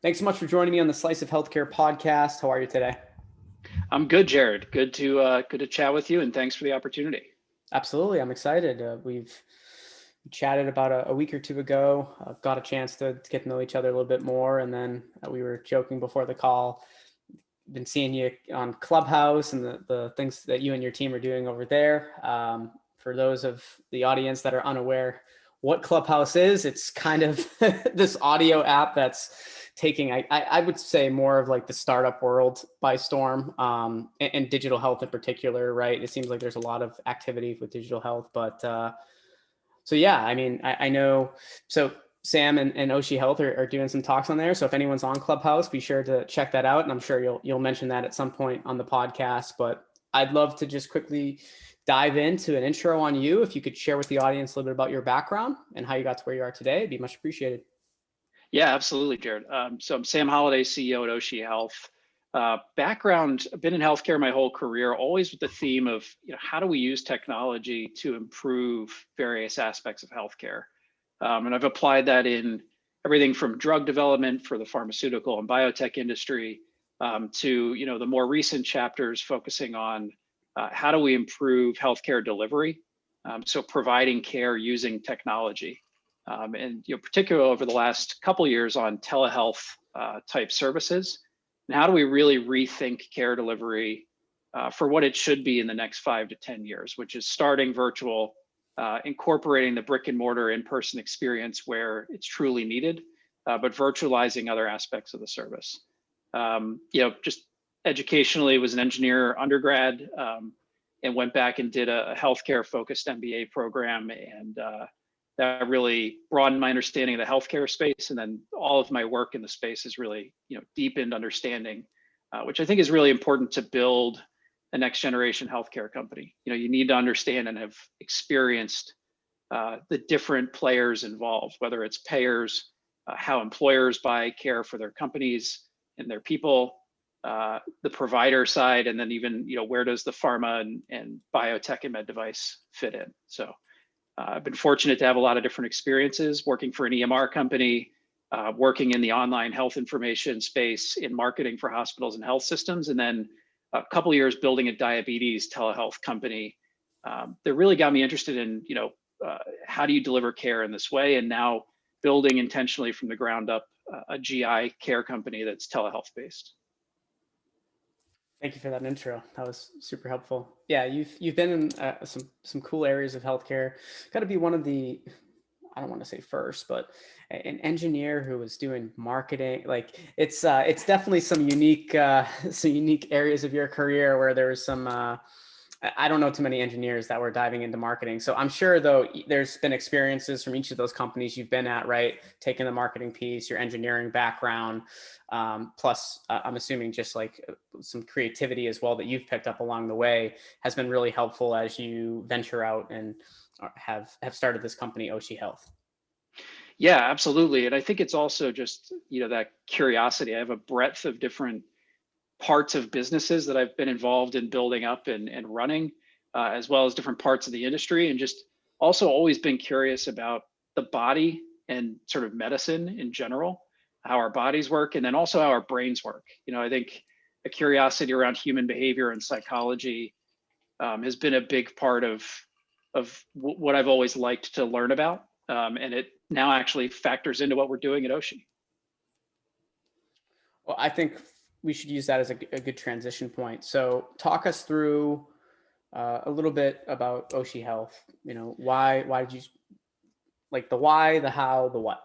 Thanks so much for joining me on the Slice of Healthcare podcast. How are you today? I'm good, Jared. Good to chat with you, and thanks for the opportunity. Absolutely, I'm excited. We've chatted about a week or two ago. Got a chance to get to know each other a little bit more, and then we were joking before the call. Been seeing you on Clubhouse and the things that you and your team are doing over there. For those of the audience that are unaware what Clubhouse is, it's kind of this audio app that's taking, I would say, more of like the startup world by storm, and digital health in particular, right? It seems like there's a lot of activity with digital health, but so yeah, I mean, I know. So Sam and Oshi Health are doing some talks on there. So if anyone's on Clubhouse, be sure to check that out. And I'm sure you'll mention that at some point on the podcast. But I'd love to just quickly dive into an intro on you. If you could share with the audience a little bit about your background and how you got to where you are today, it'd be much appreciated. Yeah, absolutely, Jared. So I'm Sam Holliday, CEO at Oshi Health. Background, I've been in healthcare my whole career, always with the theme of, how do we use technology to improve various aspects of healthcare? And I've applied that in everything from drug development for the pharmaceutical and biotech industry, to, the more recent chapters focusing on how do we improve healthcare delivery? So providing care using technology. And particularly over the last couple of years on telehealth type services, and how do we really rethink care delivery for what it should be in the next 5 to 10 years, which is starting virtual, incorporating the brick and mortar in-person experience where it's truly needed, but virtualizing other aspects of the service. Just educationally was an engineer undergrad, and went back and did a healthcare focused MBA program, and that really broadened my understanding of the healthcare space. And then all of my work in the space is really, deepened understanding, which I think is really important to build a next generation healthcare company. You need to understand and have experienced the different players involved, whether it's payers, how employers buy care for their companies and their people, the provider side, and then even, where does the pharma and biotech and med device fit in? So I've been fortunate to have a lot of different experiences working for an EMR company, working in the online health information space in marketing for hospitals and health systems, and then a couple of years building a diabetes telehealth company that really got me interested in, how do you deliver care in this way? And now building intentionally from the ground up a GI care company that's telehealth based. Thank you for that intro. That was super helpful. Yeah, you've been in some cool areas of healthcare. Got to be one of the, I don't want to say first, but an engineer who was doing marketing. Like it's definitely some unique areas of your career where there was some. I don't know too many engineers that were diving into marketing. So I'm sure though there's been experiences from each of those companies you've been at, right? Taking the marketing piece, your engineering background, plus I'm assuming just like some creativity as well that you've picked up along the way has been really helpful as you venture out and have started this company, Oshi Health. Yeah, absolutely. And I think it's also just, that curiosity. I have a breadth of different parts of businesses that I've been involved in building up and running, as well as different parts of the industry, and just also always been curious about the body and sort of medicine in general, how our bodies work, and then also how our brains work. I think a curiosity around human behavior and psychology has been a big part of what I've always liked to learn about, and it now actually factors into what we're doing at Oshi. Well, I think we should use that as a good transition point. So talk us through a little bit about Oshi Health. Why did you like the why, the how, the what?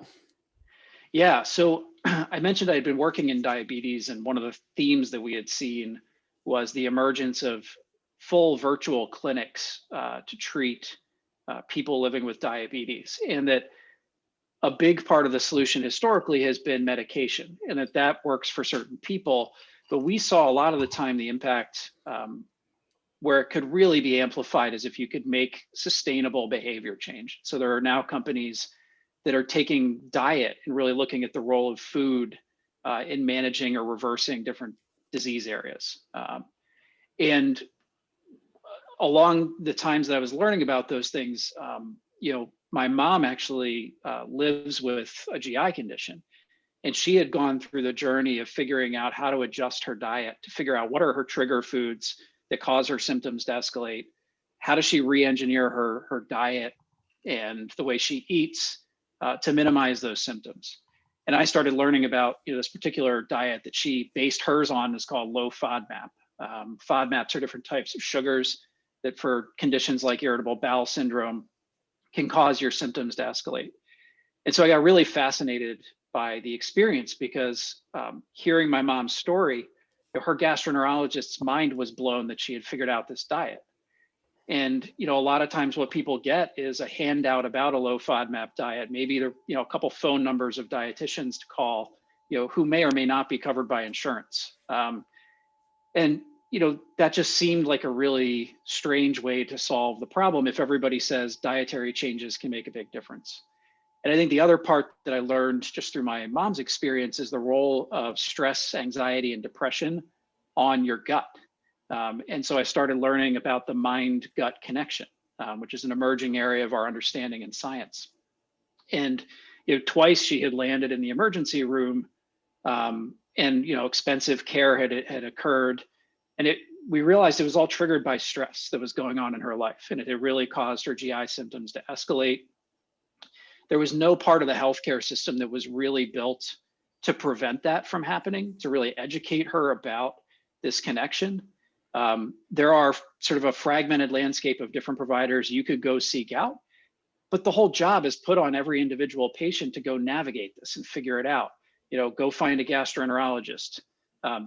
Yeah, so I mentioned I had been working in diabetes, and one of the themes that we had seen was the emergence of full virtual clinics to treat people living with diabetes, and that a big part of the solution historically has been medication, and that works for certain people. But we saw a lot of the time the impact where it could really be amplified is if you could make sustainable behavior change. So there are now companies that are taking diet and really looking at the role of food in managing or reversing different disease areas. And along the times that I was learning about those things, my mom actually lives with a GI condition. And she had gone through the journey of figuring out how to adjust her diet, to figure out what are her trigger foods that cause her symptoms to escalate. How does she re-engineer her diet and the way she eats to minimize those symptoms? And I started learning about this particular diet that she based hers on is called low FODMAP. FODMAPs are different types of sugars that for conditions like irritable bowel syndrome can cause your symptoms to escalate. And so I got really fascinated by the experience because hearing my mom's story, her gastroenterologist's mind was blown that she had figured out this diet. And a lot of times what people get is a handout about a low FODMAP diet, maybe a couple phone numbers of dietitians to call, who may or may not be covered by insurance. And that just seemed like a really strange way to solve the problem if everybody says dietary changes can make a big difference. And I think the other part that I learned just through my mom's experience is the role of stress, anxiety, and depression on your gut. And so I started learning about the mind-gut connection, which is an emerging area of our understanding in science. And twice she had landed in the emergency room, and expensive care had occurred, and we realized it was all triggered by stress that was going on in her life, and it had really caused her GI symptoms to escalate. There was no part of the healthcare system that was really built to prevent that from happening, to really educate her about this connection. There are sort of a fragmented landscape of different providers you could go seek out, but the whole job is put on every individual patient to go navigate this and figure it out. Go find a gastroenterologist.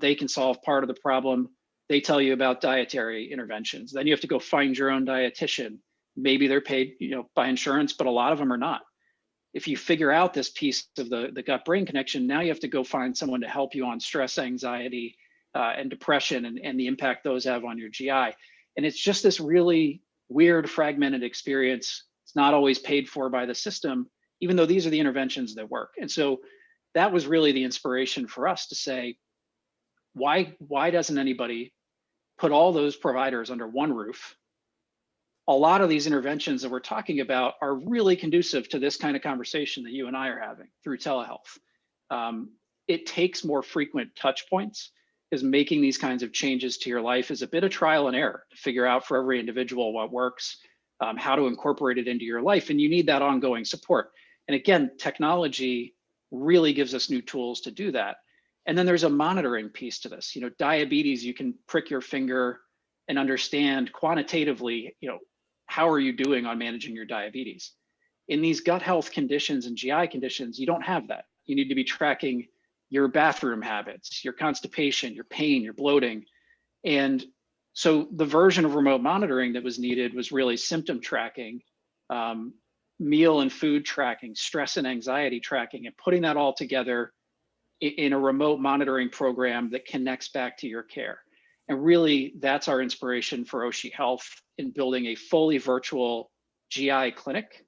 They can solve part of the problem. They tell you about dietary interventions. Then you have to go find your own dietitian. Maybe they're paid, by insurance, but a lot of them are not. If you figure out this piece of the gut-brain connection, now you have to go find someone to help you on stress, anxiety, and depression and the impact those have on your GI. And it's just this really weird, fragmented experience. It's not always paid for by the system, even though these are the interventions that work. And so that was really the inspiration for us to say, why doesn't anybody put all those providers under one roof? A lot of these interventions that we're talking about are really conducive to this kind of conversation that you and I are having through telehealth. It takes more frequent touch points, because making these kinds of changes to your life is a bit of trial and error to figure out for every individual what works, how to incorporate it into your life. And you need that ongoing support. And again, technology really gives us new tools to do that. And then there's a monitoring piece to this. Diabetes, you can prick your finger and understand quantitatively, how are you doing on managing your diabetes? In these gut health conditions and GI conditions, you don't have that. You need to be tracking your bathroom habits, your constipation, your pain, your bloating. And so the version of remote monitoring that was needed was really symptom tracking, meal and food tracking, stress and anxiety tracking, and putting that all together in a remote monitoring program that connects back to your care. And really, that's our inspiration for Oshi Health in building a fully virtual GI clinic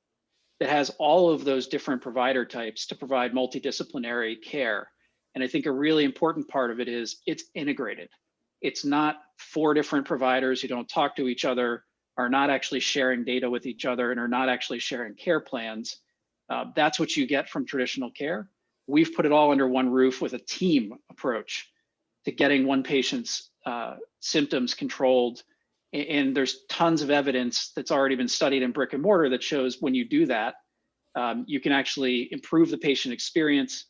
that has all of those different provider types to provide multidisciplinary care. And I think a really important part of it is it's integrated. It's not 4 different providers who don't talk to each other, are not actually sharing data with each other, and are not actually sharing care plans. That's what you get from traditional care. We've put it all under one roof with a team approach to getting one patient's symptoms controlled. And there's tons of evidence that's already been studied in brick and mortar that shows when you do that, you can actually improve the patient experience,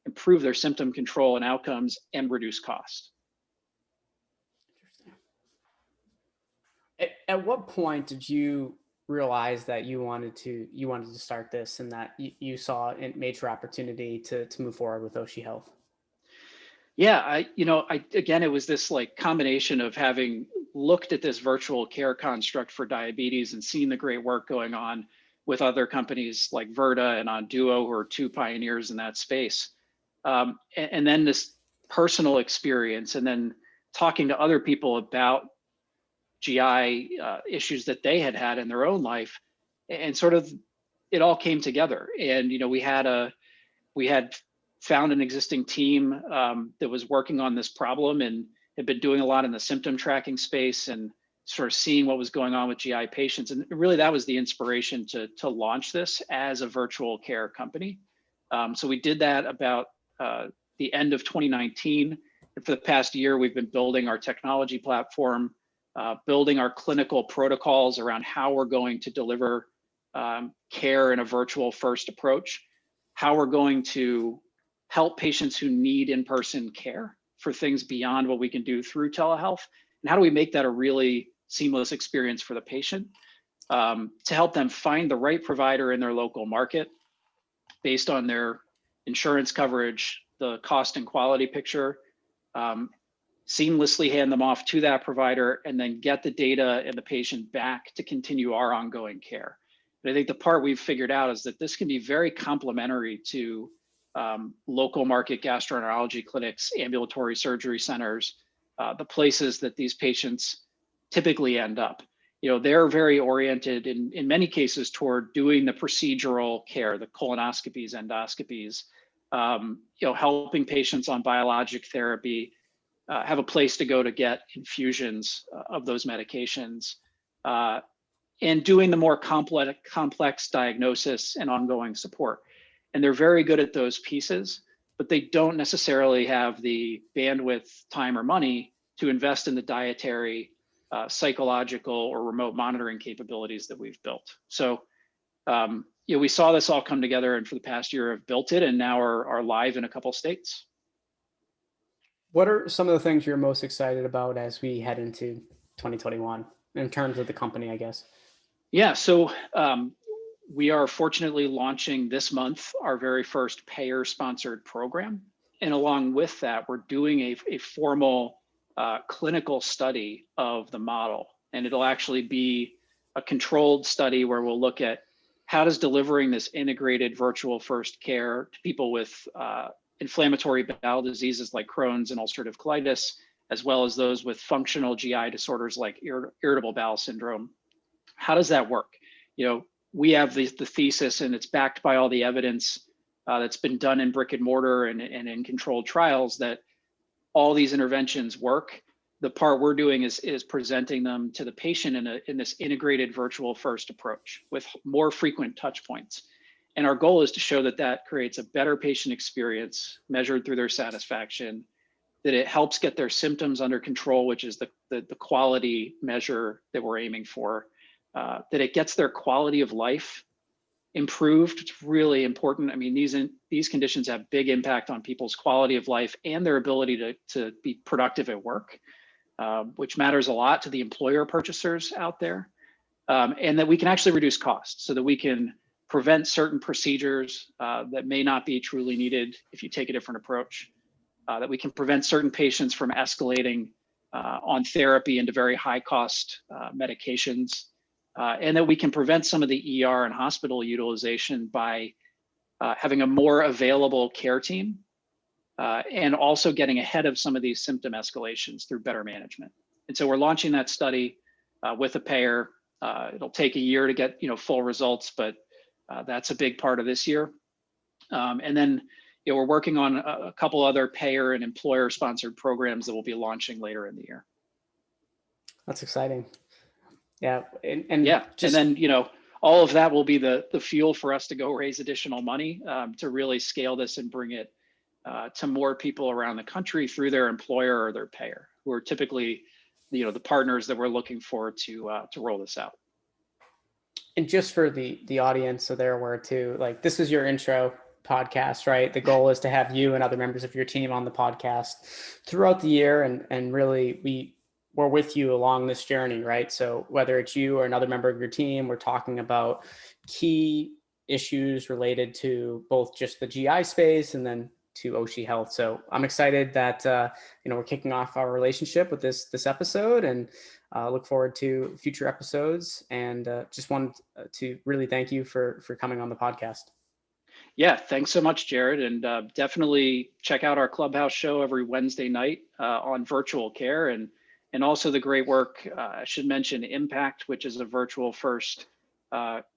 improve their symptom control and outcomes, and reduce cost. At what point did you realize that you wanted to start this, and that you saw a major opportunity to move forward with Oshi Health? Yeah, again, it was this combination of having looked at this virtual care construct for diabetes and seen the great work going on with other companies like Virta and Onduo, who are 2 pioneers in that space. And then this personal experience, and then talking to other people about GI issues that they had in their own life, and sort of it all came together. And we had found an existing team that was working on this problem and had been doing a lot in the symptom tracking space and sort of seeing what was going on with GI patients. And really that was the inspiration to launch this as a virtual care company. So we did that about the end of 2019. And for the past year, we've been building our technology platform, building our clinical protocols around how we're going to deliver care in a virtual first approach, how we're going to help patients who need in-person care for things beyond what we can do through telehealth, and how do we make that a really seamless experience for the patient, to help them find the right provider in their local market based on their insurance coverage, the cost and quality picture, seamlessly hand them off to that provider, and then get the data and the patient back to continue our ongoing care. And I think the part we've figured out is that this can be very complementary to local market gastroenterology clinics, ambulatory surgery centers, the places that these patients typically end up. You know, they're very oriented in many cases toward doing the procedural care, the colonoscopies, endoscopies, you know, helping patients on biologic therapy have a place to go to get infusions of those medications, and doing the more complex diagnosis and ongoing support. And they're very good at those pieces, but they don't necessarily have the bandwidth, time, or money to invest in the dietary, psychological, or remote monitoring capabilities that we've built. So, you know, we saw this all come together, and for the past year have built it, and now are live in a couple states. What are some of the things you're most excited about as we head into 2021 in terms of the company, I guess? Yeah, so we are fortunately launching this month our very first payer-sponsored program. And along with that, we're doing a formal clinical study of the model. And it'll actually be a controlled study where we'll look at how does delivering this integrated virtual first care to people with inflammatory bowel diseases like Crohn's and ulcerative colitis, as well as those with functional GI disorders like irritable bowel syndrome, how does that work? You know, we have the thesis, and it's backed by all the evidence that's been done in brick and mortar and in controlled trials, that all these interventions work. The part we're doing is presenting them to the patient in this integrated virtual first approach with more frequent touch points. And our goal is to show that that creates a better patient experience measured through their satisfaction, that it helps get their symptoms under control, which is the quality measure that we're aiming for, that it gets their quality of life improved. It's really important. I mean, these conditions have big impact on people's quality of life and their ability to be productive at work, which matters a lot to the employer purchasers out there, and that we can actually reduce costs so that we can prevent certain procedures that may not be truly needed if you take a different approach, that we can prevent certain patients from escalating on therapy into very high cost medications, and that we can prevent some of the ER and hospital utilization by having a more available care team, and also getting ahead of some of these symptom escalations through better management. And so we're launching that study with a payer. It'll take a year to get full results, but that's a big part of this year. And then we're working on a couple other payer and employer sponsored programs that we'll be launching later in the year. That's exciting. Yeah. And then, all of that will be the fuel for us to go raise additional money to really scale this and bring it to more people around the country through their employer or their payer, who are typically, the partners that we're looking for to roll this out. And just for the audience, so they're aware too, like, this is your intro podcast, right? The goal is to have you and other members of your team on the podcast throughout the year, and really we're with you along this journey, right? So whether it's you or another member of your team, we're talking about key issues related to both just the GI space and then to Oshi Health. So I'm excited that we're kicking off our relationship with this episode, and look forward to future episodes. And just wanted to really thank you for coming on the podcast. Yeah, thanks so much, Jared. And definitely check out our Clubhouse show every Wednesday night on virtual care, and also the great work, I should mention Impact, which is a virtual first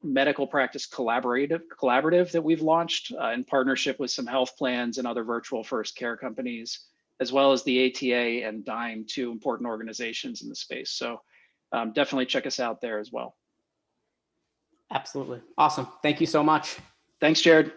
medical practice collaborative that we've launched in partnership with some health plans and other virtual first care companies, as well as the ATA and DIME, two important organizations in the space. So definitely check us out there as well. Absolutely. Awesome. Thank you so much. Thanks, Jared.